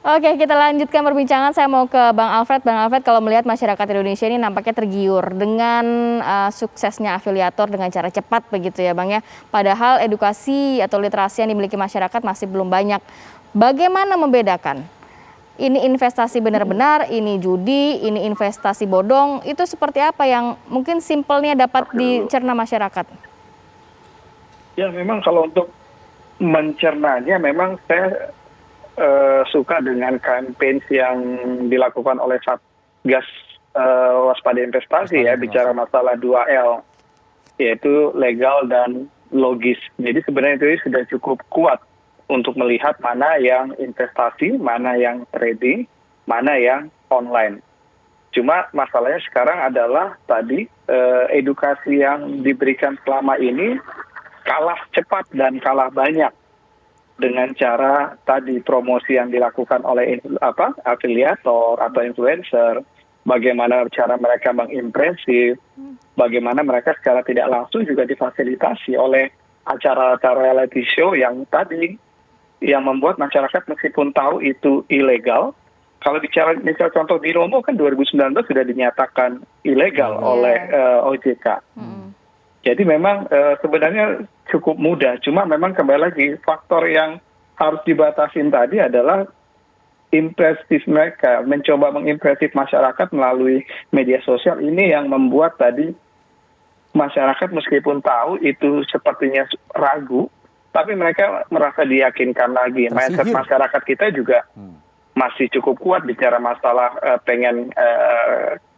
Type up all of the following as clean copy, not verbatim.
Oke, kita lanjutkan perbincangan. Saya mau ke Bang Alfred. Bang Alfred, kalau melihat masyarakat Indonesia ini nampaknya tergiur dengan suksesnya afiliator dengan cara cepat begitu ya Bang ya. Padahal edukasi atau literasi yang dimiliki masyarakat masih belum banyak. Bagaimana membedakan? Ini investasi benar-benar, ini judi, ini investasi bodong. Itu seperti apa yang mungkin simpelnya dapat dicerna masyarakat? Ya memang kalau untuk mencernanya memang saya suka dengan campaign yang dilakukan oleh Satgas Waspada Investasi ya, bicara masalah 2L, yaitu legal dan logis. Jadi sebenarnya itu sudah cukup kuat untuk melihat mana yang investasi, mana yang trading, mana yang online. Cuma masalahnya sekarang adalah tadi edukasi yang diberikan selama ini kalah cepat dan kalah banyak dengan cara tadi promosi yang dilakukan oleh afiliator atau influencer, bagaimana cara mereka mengimpresif, bagaimana mereka secara tidak langsung juga difasilitasi oleh acara-acara reality show yang tadi yang membuat masyarakat meskipun tahu itu ilegal. Kalau bicara misal contoh Binomo kan 2019 sudah dinyatakan ilegal oleh OJK. Jadi memang sebenarnya cukup mudah, cuma memang kembali lagi faktor yang harus dibatasin tadi adalah impresif mereka, mencoba mengimpresif masyarakat melalui media sosial ini yang membuat tadi masyarakat meskipun tahu itu sepertinya ragu, tapi mereka merasa diyakinkan lagi. Mindset masyarakat kita juga masih cukup kuat bicara masalah pengen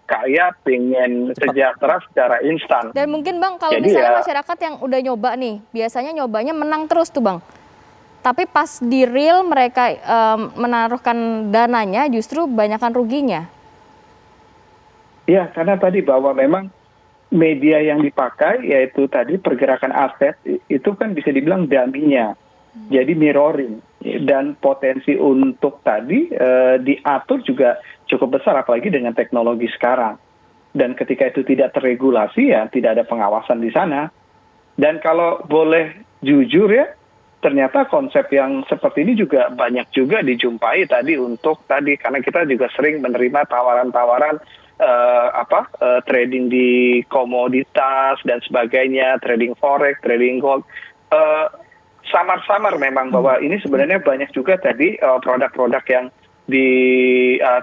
kaya, pengen sejahtera secara instan. Dan mungkin Bang, kalau misalnya masyarakat yang udah nyoba nih, biasanya nyobanya menang terus tuh Bang. Tapi pas di real mereka menaruhkan dananya justru banyakkan ruginya. Ya, karena tadi bahwa memang media yang dipakai yaitu tadi pergerakan aset itu kan bisa dibilang dummy-nya. Jadi mirroring dan potensi untuk tadi diatur juga cukup besar apalagi dengan teknologi sekarang. Dan ketika itu tidak terregulasi ya tidak ada pengawasan di sana. Dan kalau boleh jujur ya, ternyata konsep yang seperti ini juga banyak juga dijumpai tadi untuk tadi karena kita juga sering menerima tawaran-tawaran trading di komoditas dan sebagainya, trading forex, trading gold. Samar-samar memang bahwa ini sebenarnya banyak juga tadi produk-produk yang di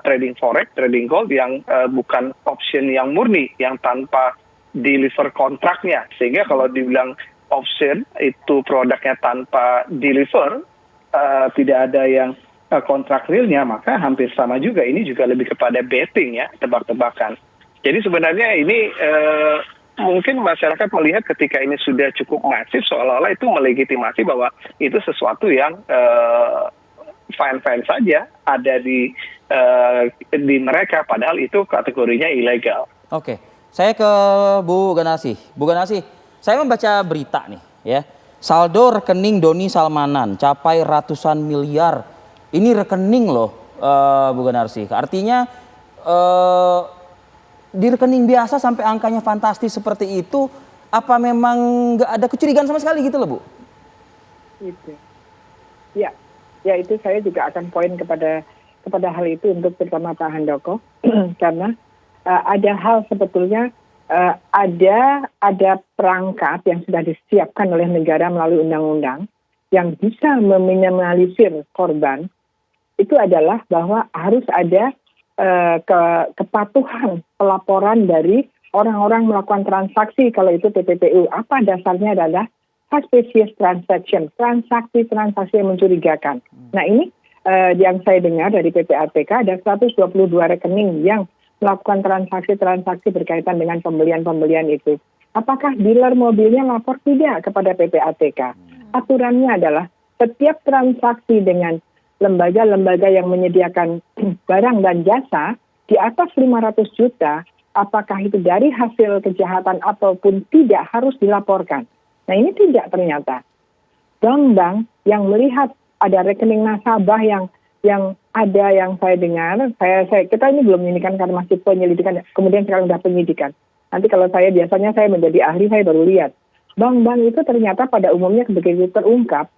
trading forex, trading gold yang bukan option yang murni, yang tanpa deliver kontraknya. Sehingga kalau dibilang option itu produknya tanpa deliver, tidak ada yang kontrak realnya, maka hampir sama juga. Ini juga lebih kepada betting ya, tebak-tebakan. Jadi sebenarnya ini mungkin masyarakat melihat ketika ini sudah cukup masif, seolah-olah itu melegitimasi bahwa itu sesuatu yang fine-fine saja ada di mereka, padahal itu kategorinya ilegal. Oke, saya ke Bu Ganasih. Bu Ganasih, saya membaca berita nih ya, saldo rekening Doni Salmanan capai ratusan miliar. Ini rekening loh Bu Ganasih. Artinya di rekening biasa sampai angkanya fantastis seperti itu, apa memang nggak ada kecurigaan sama sekali gitu loh Bu? Itu, ya itu saya juga akan poin kepada hal itu untuk terutama Pak Handoko, karena ada hal sebetulnya ada perangkat yang sudah disiapkan oleh negara melalui undang-undang yang bisa meminimalisir korban. Itu adalah bahwa harus ada kepatuhan pelaporan dari orang-orang melakukan transaksi kalau itu TPPU. Apa dasarnya adalah suspicious transaction, transaksi yang mencurigakan. Nah ini yang saya dengar dari PPATK ada 122 rekening yang melakukan transaksi berkaitan dengan pembelian itu. Apakah dealer mobilnya lapor? Tidak kepada PPATK. Aturannya adalah setiap transaksi dengan lembaga-lembaga yang menyediakan barang dan jasa di atas 500 juta, apakah itu dari hasil kejahatan ataupun tidak harus dilaporkan. Nah ini tidak ternyata. Bank-bank yang melihat ada rekening nasabah yang ada yang saya dengar, kita ini belum ini kan karena masih penyelidikan, kemudian sekarang sudah penyidikan. Nanti kalau biasanya saya menjadi ahli, saya baru lihat. Bank-bank itu ternyata pada umumnya begitu terungkap,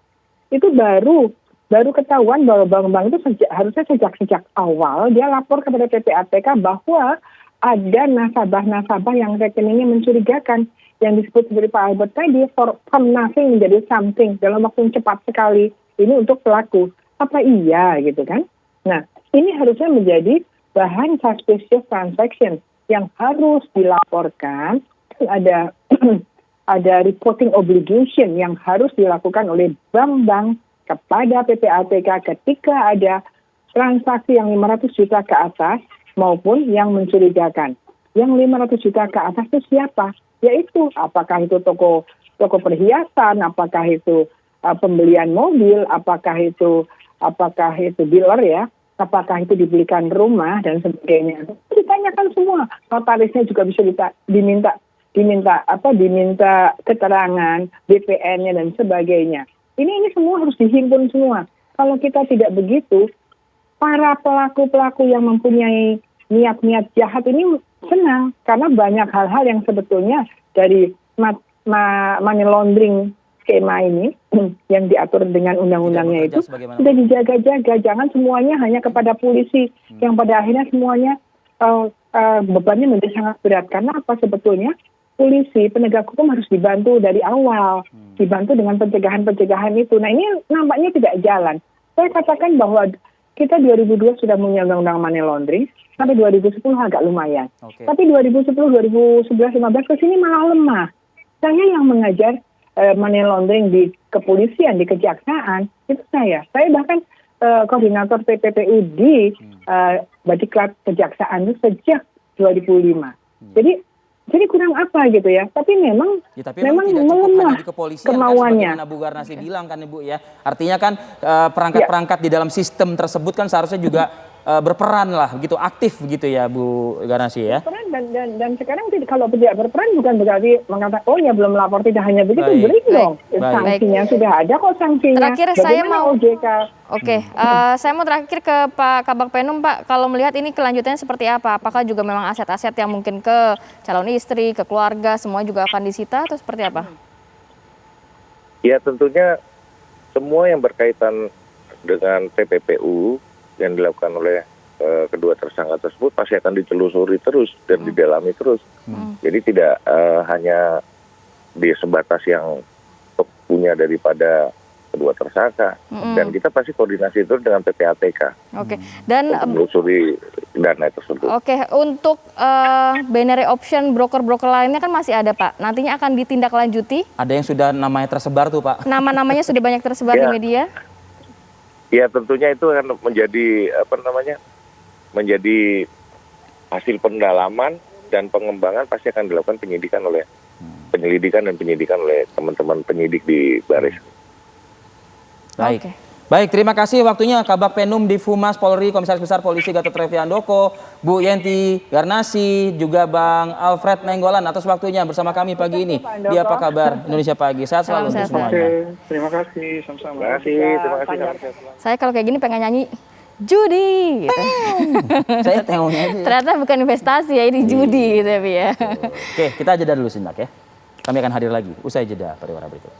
itu baru baru ketahuan bahwa bank-bank itu harusnya sejak awal dia lapor kepada PPATK bahwa ada nasabah-nasabah yang rekeningnya mencurigakan, yang disebut seperti Pak Albert tadi, from nothing menjadi something dalam waktu yang cepat sekali. Ini untuk pelaku. Apa iya gitu kan? Nah, ini harusnya menjadi bahan suspicious transaction yang harus dilaporkan. Ada ada reporting obligation yang harus dilakukan oleh bank-bank kepada PPATK ketika ada transaksi yang 500 juta ke atas maupun yang mencurigakan. Yang 500 juta ke atas itu siapa? Yaitu apakah itu toko perhiasan, apakah itu pembelian mobil, apakah itu dealer ya, apakah itu dibelikan rumah dan sebagainya. Ditanyakan semua. Notarisnya juga bisa diminta keterangan, BPN-nya dan sebagainya. Ini semua harus dihimpun semua. Kalau kita tidak begitu, para pelaku-pelaku yang mempunyai niat-niat jahat ini senang karena banyak hal-hal yang sebetulnya dari money laundering skema ini yang diatur dengan undang-undangnya itu sudah dijaga-jaga. Jangan semuanya hanya kepada polisi yang pada akhirnya semuanya bebannya menjadi sangat berat. Karena apa sebetulnya? Polisi, penegak hukum harus dibantu dari awal, dibantu dengan pencegahan-pencegahan itu. Nah ini nampaknya tidak jalan. Saya katakan bahwa kita 2002 sudah punya undang-undang money laundering, sampai 2010 agak lumayan. Tapi 2010, 2011, 2015 ke sini malah lemah. Saya yang mengajar money laundering di kepolisian, di kejaksaan, itu saya. Saya bahkan koordinator PPPU di Badiklat Kejaksaan itu sejak 2005. Jadi kurang apa gitu ya, tapi memang memang tidak cukup hanya di kepolisian, kemauannya. Kan, sebagaimana Bu Garnasi bilang kan Ibu ya. Artinya kan perangkat-perangkat di dalam sistem tersebut kan seharusnya juga berperan lah, begitu aktif begitu ya Bu Garnasi ya. Berperan dan sekarang kalau tidak berperan bukan berarti mengatakan oh ya belum lapor, tidak hanya begitu, beri dong. Sanksinya sudah ada kok sanksinya. Terakhir saya mau OJK. Saya mau terakhir ke Pak Kabak Penum, Pak. Kalau melihat ini kelanjutannya seperti apa? Apakah juga memang aset-aset yang mungkin ke calon istri, ke keluarga, semua juga akan disita atau seperti apa? Ya tentunya semua yang berkaitan dengan TPPU yang dilakukan oleh kedua tersangka tersebut pasti akan ditelusuri terus dan didalami terus. Jadi tidak hanya di sebatas yang punya daripada kedua tersangka, dan kita pasti koordinasi terus dengan PPATK. Dan menelusuri dana tersebut. Untuk binary option broker-broker lainnya kan masih ada Pak. Nantinya akan ditindaklanjuti. Ada yang sudah namanya tersebar tuh Pak. Nama-namanya sudah banyak tersebar di media. Ya tentunya itu akan menjadi hasil pendalaman dan pengembangan, pasti akan dilakukan penyelidikan oleh teman-teman penyidik di Baris. Baik, terima kasih waktunya Kabak Penum Divhumas Polri, Komisaris Besar Polisi Gatot Revi Handoko, Bu Yenti Garnasi, juga Bang Alfred Nainggolan atas waktunya bersama kami pagi ini di Apa Kabar Indonesia Pagi. Sehat selalu untuk semuanya. Terima kasih, sama-sama. Terima kasih. Saya kalau kayak gini pengen nyanyi judi gitu. Saya tengoknya aja. Ternyata bukan investasi ya, ini judi gitu ya. Oke, kita jeda dulu sebentar ya. Kami akan hadir lagi usai jeda pariwara berikut.